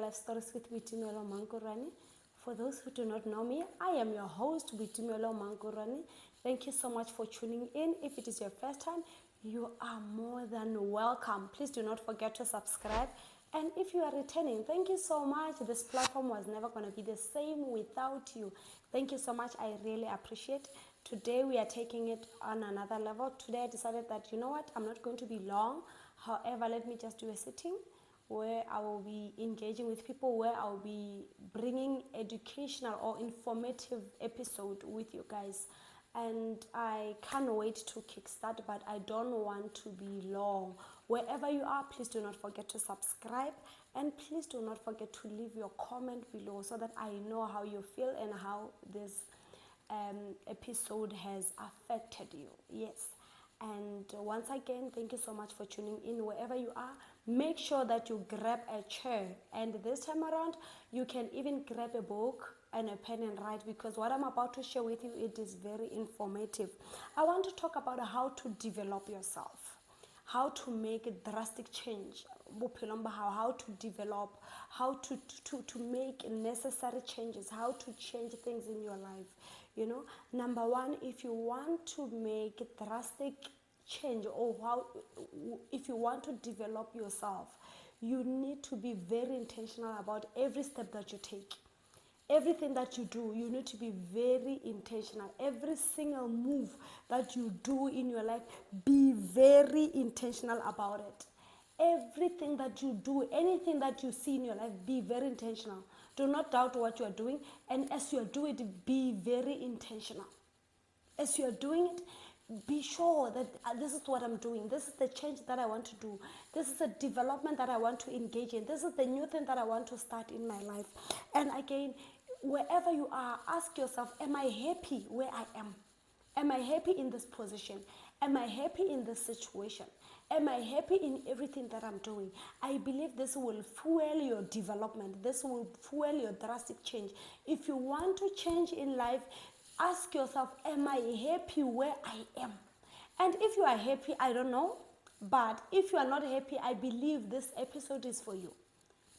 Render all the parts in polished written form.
Life Stories with Boitumelo Mankuroane. For those who do not know me, I am your host, Boitumelo Mankuroane. Thank you so much for tuning in. If it is your first time, you are more than welcome. Please do not forget to subscribe. And if you are returning, thank you so much. This platform was never going to be the same without you. Thank you so much. I really appreciate. Today we are taking it on another level. Today I decided that, you know what, I'm not going to be long. However, let me just do a sitting where I will be engaging with people, where I'll be bringing educational or informative episode with you guys. And I can't wait to kickstart, but I don't want to be long. Wherever you are, please do not forget to subscribe, and please do not forget to leave your comment below so that I know how you feel and how this episode has affected you. Yes. And once again, thank you so much for tuning in. Wherever you are, make sure that you grab a chair. And this time around, you can even grab a book and a pen and write, because what I'm about to share with you, it is very informative. I want to talk about how to develop yourself, how to make a drastic change, how to develop, how to make necessary changes, how to change things in your life. You know, number one, if you want to make a drastic change, or if you want to develop yourself, you need to be very intentional about every step that you take. Everything that you do, you need to be very intentional. Every single move that you do in your life, be very intentional about it. Everything that you do, anything that you see in your life, be very intentional. Do not doubt what you are doing, and as you are doing it, be very intentional. As you are doing it, be sure that this is what I'm doing. This is the change that I want to do. This is the development that I want to engage in. This is the new thing that I want to start in my life. And again, wherever you are, ask yourself, am I happy where I am? Am I happy in this position? Am I happy in this situation? Am I happy in everything that I'm doing? I believe this will fuel your development. This will fuel your drastic change. If you want to change in life, ask yourself, am I happy where I am? And if you are happy, I don't know. But if you are not happy, I believe this episode is for you.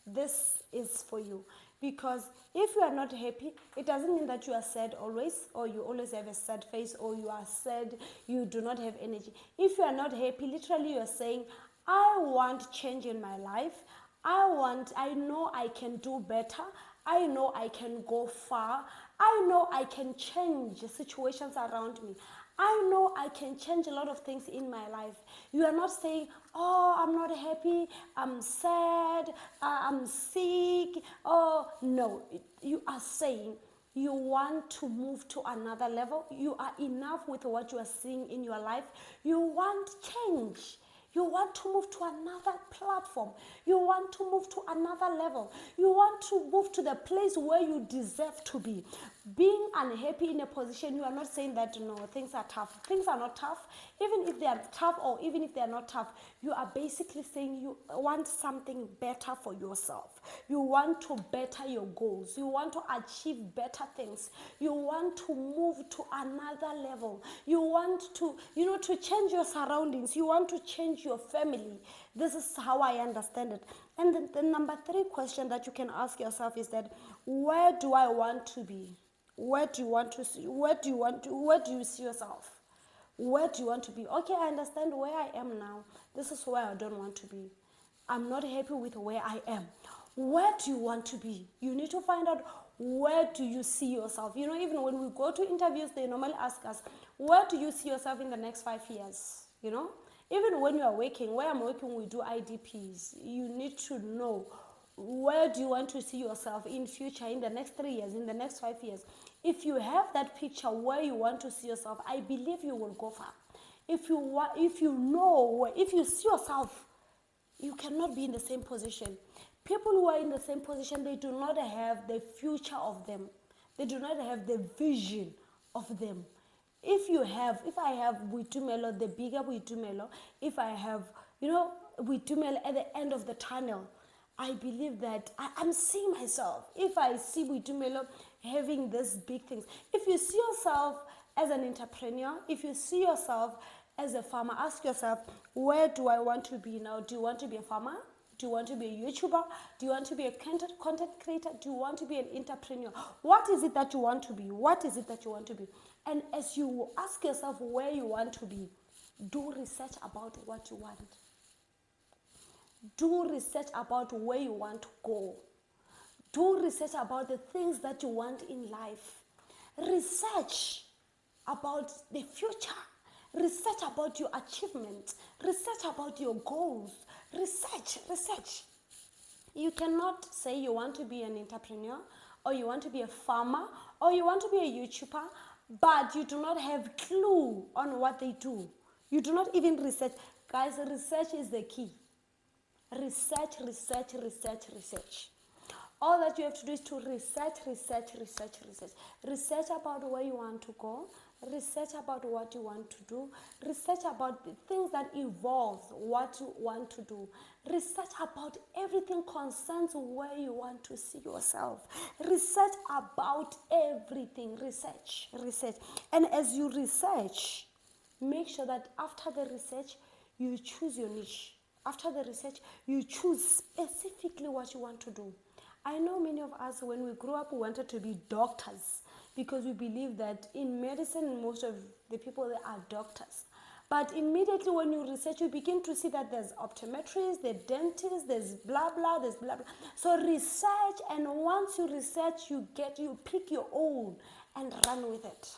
This is for you. Because if you are not happy, it doesn't mean that you are sad always, or you always have a sad face, or you are sad, you do not have energy. If you are not happy, literally you are saying, I want change in my life. I know I can do better. I know I can go far. I know I can change situations around me. I know I can change a lot of things in my life. You are not saying, oh, I'm not happy, I'm sad, I'm sick. Oh, no. You are saying you want to move to another level. You are enough with what you are seeing in your life. You want change. You want to move to another platform. You want to move to another level. You want to move to the place where you deserve to be. Being unhappy in a position, you are not saying that, no, things are tough. Things are not tough. Even if they are tough, or even if they are not tough, you are basically saying you want something better for yourself. You want to better your goals. You want to achieve better things. You want to move to another level. You want to, to change your surroundings. You want to change your family. This is how I understand it. And the number 3 question that you can ask yourself is that, where do I want to be? Where do you want to see? Where do you see yourself? Where do you want to be? Okay, I understand where I am now. This is where I don't want to be. I'm not happy with where I am. Where do you want to be? You need to find out, where do you see yourself? Even when we go to interviews, they normally ask us, where do you see yourself in the next 5 years? Even when you are working, where I'm working, we do IDPs. You need to know, where do you want to see yourself in future, in the next 3 years, in the next 5 years? If you have that picture where you want to see yourself, I believe you will go far. If you see yourself, you cannot be in the same position. People who are in the same position, they do not have the future of them. They do not have the vision of them. If I have Boitumelo, the bigger Boitumelo, if I have, Boitumelo at the end of the tunnel, I believe that I'm seeing myself. If I see Boitumelo having these big things, if you see yourself as an entrepreneur, if you see yourself as a farmer, ask yourself, where do I want to be now? Do you want to be a farmer? Do you want to be a YouTuber? Do you want to be a content creator? Do you want to be an entrepreneur? What is it that you want to be? What is it that you want to be? And as you ask yourself where you want to be, do research about what you want. Do research about where you want to go. Do research about the things that you want in life. Research about the future. Research about your achievements. Research about your goals. Research. You cannot say you want to be an entrepreneur, or you want to be a farmer, or you want to be a YouTuber, but you do not have clue on what they do. You do not even research. Guys, research is the key. Research. All that you have to do is to research. Research about where you want to go. Research about what you want to do. Research about the things that evolve what you want to do. Research about everything concerns where you want to see yourself. Research about everything. Research. And as you research, make sure that after the research, you choose your niche. After the research, you choose specifically what you want to do. I know many of us, when we grew up, we wanted to be doctors because we believe that in medicine, most of the people there are doctors. But immediately when you research, you begin to see that there's optometrists, there's dentists, there's blah, blah, there's blah, blah. So research, and once you research, you pick your own and run with it.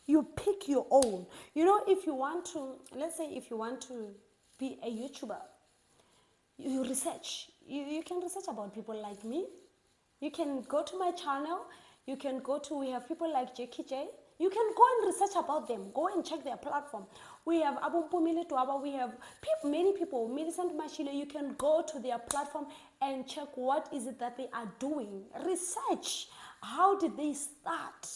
You pick your own. You know, if you want to, let's say if you want to be a YouTuber, you research. You can research about people like me. You can go to my channel. You can go to, we have people like Jackie J. You can go and research about them. Go and check their platform. We have Boitumelo Tuaba. We have many people, Millicent Mashile. You can go to their platform and check what is it that they are doing. Research. How did they start?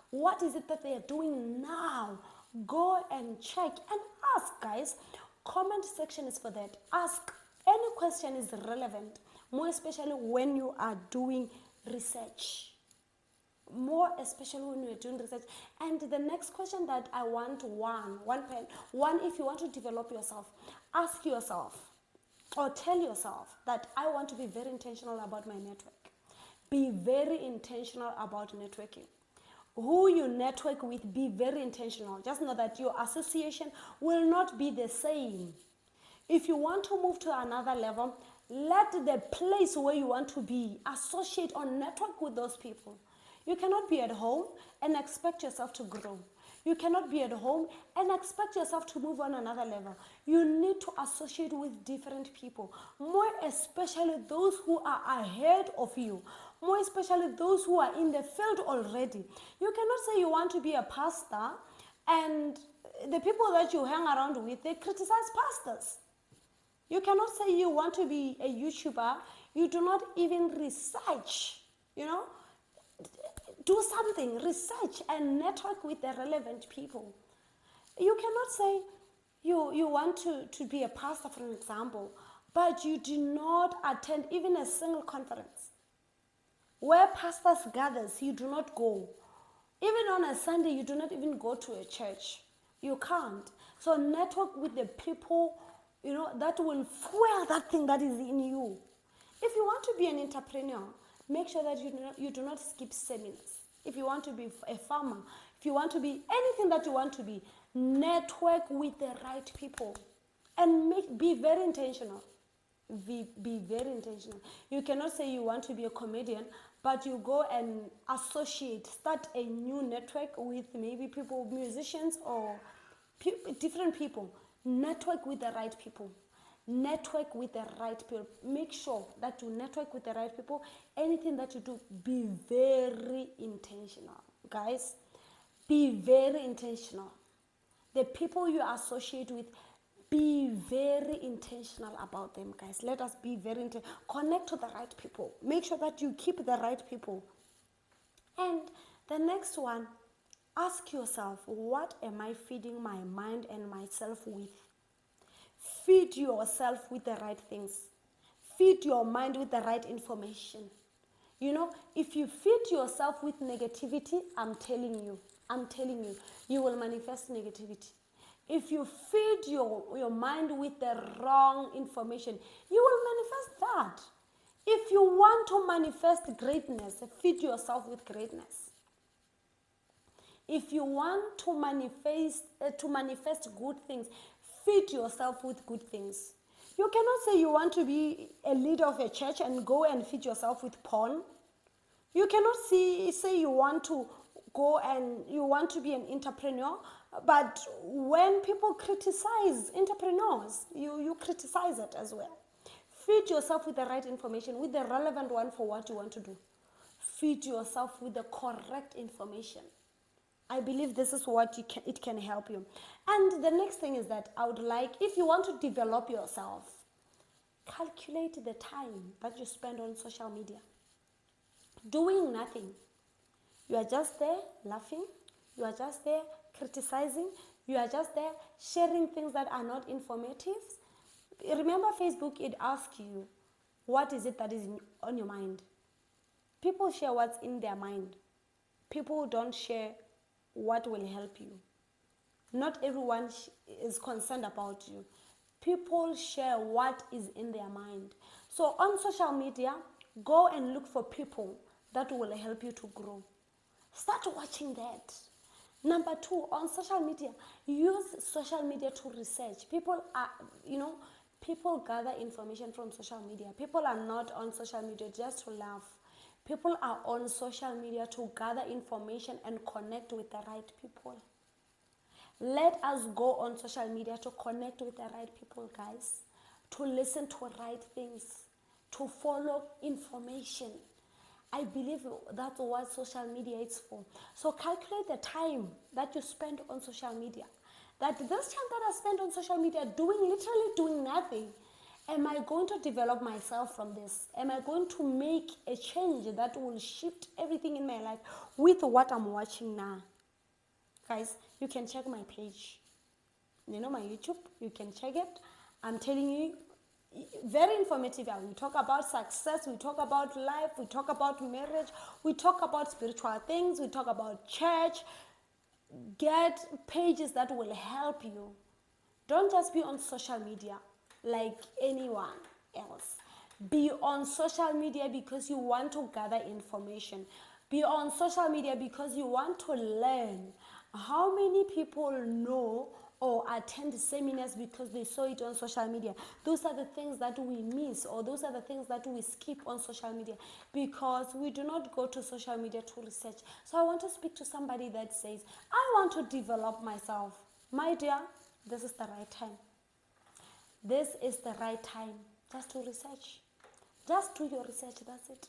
What is it that they are doing now? Go and check and ask, guys. Comment section is for that. Ask. Any question is relevant, more especially when you are doing research. More especially when you're doing research. And the next question that I want, one, if you want to develop yourself, ask yourself or tell yourself that I want to be very intentional about my network. Be very intentional about networking. Who you network with, be very intentional. Just know that your association will not be the same. If you want to move to another level, let the place where you want to be associate or network with those people. You cannot be at home and expect yourself to grow. You cannot be at home and expect yourself to move on another level. You need to associate with different people, more especially those who are ahead of you, more especially those who are in the field already. You cannot say you want to be a pastor and the people that you hang around with, they criticize pastors. You cannot say you want to be a YouTuber. You do not even research, Do something, research and network with the relevant people. You cannot say you want to be a pastor, for example, but you do not attend even a single conference. Where pastors gather, you do not go. Even on a Sunday, you do not even go to a church. You can't. So network with the people that will fuel that thing that is in you. If you want to be an entrepreneur, make sure that you do not skip seminars. If you want to be a farmer, if you want to be anything that you want to be, network with the right people and be very intentional. Be very intentional. You cannot say you want to be a comedian, but you go and start a new network with maybe people, musicians or different people. Network with the right people. Network with the right people. Make sure that you network with the right people. Anything that you do, be very intentional. Guys, be very intentional. The people you associate with, be very intentional about them, guys. Let us be very intentional. Connect to the right people. Make sure that you keep the right people. And the next one, ask yourself, what am I feeding my mind and myself with? Feed yourself with the right things. Feed your mind with the right information. If you feed yourself with negativity, I'm telling you, you will manifest negativity. If you feed your mind with the wrong information, you will manifest that. If you want to manifest greatness, feed yourself with greatness. If you want to manifest good things, feed yourself with good things. You cannot say you want to be a leader of a church and go and feed yourself with porn. You cannot say you want to go and you want to be an entrepreneur, but when people criticize entrepreneurs, you criticize it as well. Feed yourself with the right information, with the relevant one for what you want to do. Feed yourself with the correct information. I believe this is what it can help you. And the next thing is that I would like, if you want to develop yourself, calculate the time that you spend on social media. Doing nothing. You are just there laughing. You are just there criticizing. You are just there sharing things that are not informative. Remember Facebook, it asks you, what is it that is on your mind? People share what's in their mind. People don't share what will help you. Not everyone is concerned about you. People share what is in their mind. So on social media, go and look for people that will help you to grow. Start watching that. Number 2, on social media, use social media to research. People gather information from social media. People are not on social media just to laugh. People are on social media to gather information and connect with the right people. Let us go on social media to connect with the right people, guys. To listen to right things. To follow information. I believe that's what social media is for. So calculate the time that you spend on social media. That this time that I spend on social media literally doing nothing. Am I going to develop myself from this? Am I going to make a change that will shift everything in my life with what I'm watching now? Guys, you can check my page. You know, my YouTube, you can check it. I'm telling you, very informative. We talk about success, we talk about life, we talk about marriage, we talk about spiritual things, we talk about church. Get pages that will help you. Don't just be on social media like anyone else. Be on social media because you want to gather information. Be on social media because you want to learn. How many people know or attend seminars because they saw it on social media? Those are the things that we miss, or those are the things that we skip on social media because we do not go to social media to research. So I want to speak to somebody that says, I want to develop myself. My dear, this is the right time. This is the right time just to research. Just do your research, that's it.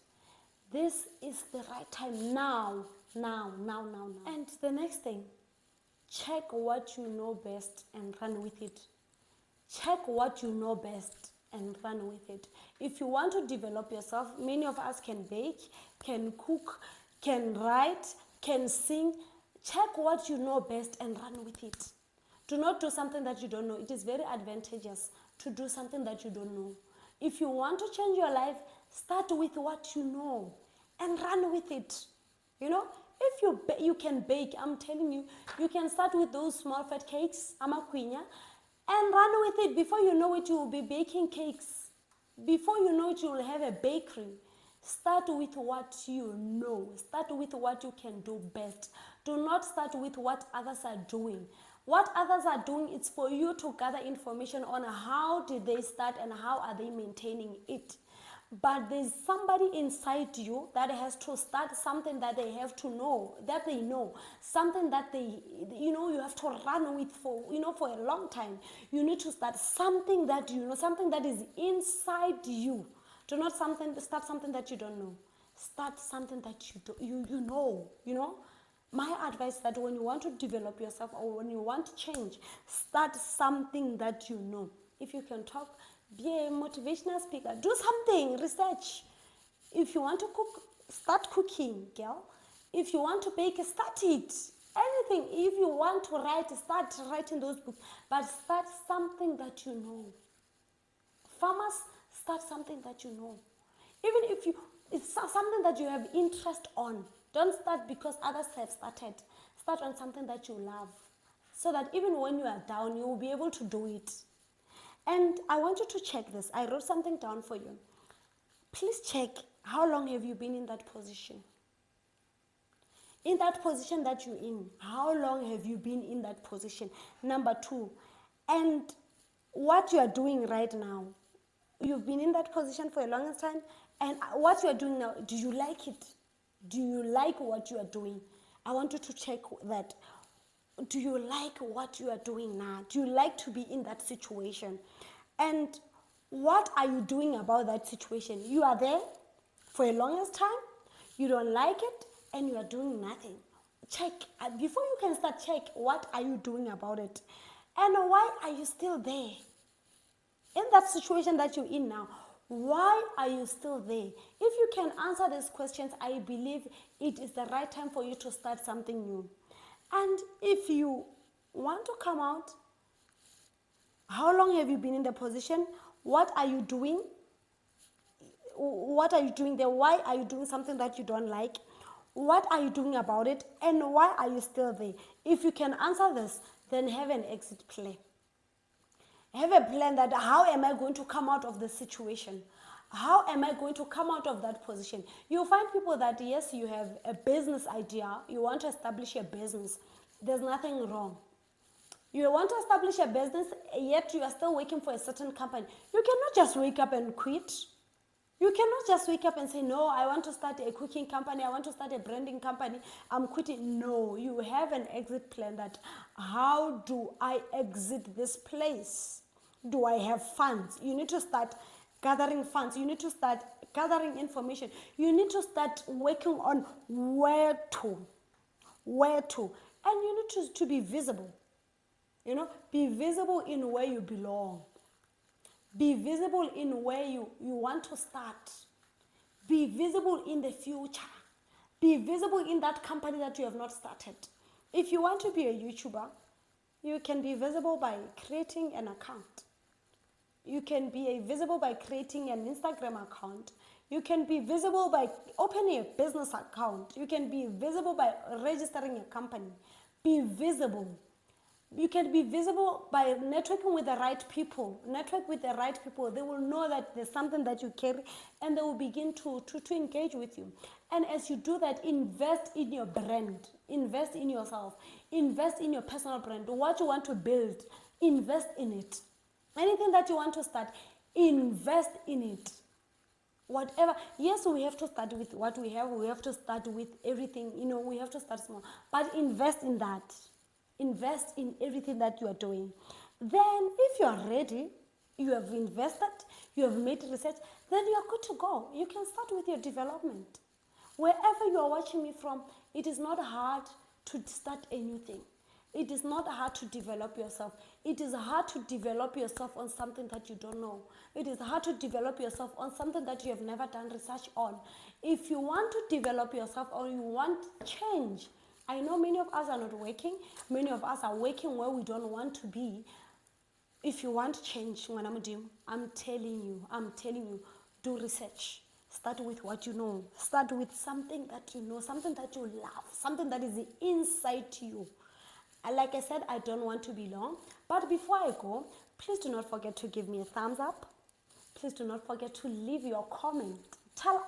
This is the right time now. And the next thing, check what you know best and run with it. Check what you know best and run with it. If you want to develop yourself, many of us can bake, can cook, can write, can sing. Check what you know best and run with it. Do not do something that you don't know. It is very advantageous to do something that you don't know. If you want to change your life, start with what you know and run with it. You know, if you can bake, I'm telling you, you can start with those small fat cakes, amaquinya, and run with it. Before you know it, you will be baking cakes. Before you know it, you will have a bakery. Start with what you know. Start with what you can do best. Do not start with what others are doing. What others are doing is for you to gather information on how did they start and how are they maintaining it. But there's somebody inside you that has to start something that they have to know, that they know, something that you have to run with for a long time. You need to start something that you know, something that is inside you. Do not start something that you don't know. Start something that you know. My advice is that when you want to develop yourself or when you want to change, start something that you know. If you can talk, be a motivational speaker. Do something, research. If you want to cook, start cooking, girl. If you want to bake, start it. Anything. If you want to write, start writing those books. But start something that you know. Farmers, start something that you know. Even if it's something that you have interest on. Don't start because others have started. Start on something that you love. So that even when you are down, you will be able to do it. And I want you to check this. I wrote something down for you. Please check, how long have you been in that position? In that position that you're in, how long have you been in that position? Number 2, and what you are doing right now, you've been in that position for a long time, and what you are doing now, do you like it? Do you like what you are doing? I want you to check that. Do you like what you are doing now? Do you like to be in that situation? And what are you doing about that situation? You are there for a longest time, you don't like it, and you are doing nothing. Check. Before you can start, check, what are you doing about it? And why are you still there? In that situation that you're in now, why are you still there? If you can answer these questions, I believe it is the right time for you to start something new. And if you want to come out, how long have you been in the position? What are you doing? What are you doing there? Why are you doing something that you don't like? What are you doing about it? And why are you still there? If you can answer this, then have an exit plan. Have a plan that how am I going to come out of the situation? How am I going to come out of that position? You'll find people that, yes, you have a business idea. You want to establish a business. There's nothing wrong. You want to establish a business, yet you are still working for a certain company. You cannot just wake up and quit. You cannot just wake up and say, no, I want to start a cooking company. I want to start a branding company. I'm quitting. No, you have an exit plan that how do I exit this place? Do I have funds? You need to start gathering funds. You need to start gathering information. You need to start working on where to. And you need to be visible. Be visible in where you belong. Be visible in where you want to start. Be visible in the future. Be visible in that company that you have not started. If you want to be a YouTuber, you can be visible by creating an account. You can be visible by creating an Instagram account. You can be visible by opening a business account. You can be visible by registering a company. Be visible. You can be visible by networking with the right people. Network with the right people. They will know that there's something that you carry, and they will begin to engage with you. And as you do that, invest in your brand. Invest in yourself. Invest in your personal brand. What you want to build, invest in it. Anything that you want to start, invest in it. Whatever. Yes, we have to start with what we have. We have to start with everything. We have to start small. But invest in that. Invest in everything that you are doing. Then, if you are ready, you have invested, you have made research, then you are good to go. You can start with your development. Wherever you are watching me from, it is not hard to start a new thing. It is not hard to develop yourself. It is hard to develop yourself on something that you don't know. It is hard to develop yourself on something that you have never done research on. If you want to develop yourself or you want change, I know many of us are not working. Many of us are working where we don't want to be. If you want change, I'm telling you, do research. Start with what you know. Start with something that you know, something that you love, something that is inside you. And like I said, I don't want to be long. But before I go, please do not forget to give me a thumbs up. Please do not forget to leave your comment. Tell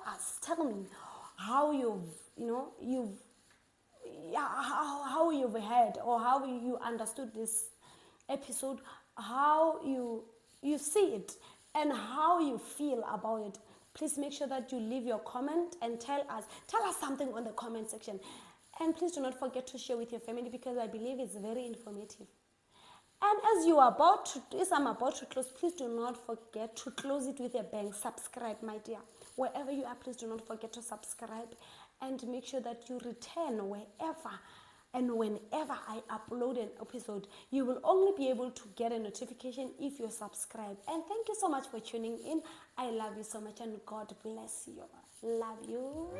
me how how you've heard or how you understood this episode, how you see it, and how you feel about it. Please make sure that you leave your comment and tell us something on the comment section. And please do not forget to share with your family, because I believe it's very informative. And as I'm about to close, please do not forget to close it with a bang. Subscribe, my dear. Wherever you are, please do not forget to subscribe, and make sure that you return wherever and whenever I upload an episode. You will only be able to get a notification if you subscribe. And thank you so much for tuning in. I love you so much, and God bless you. Love you.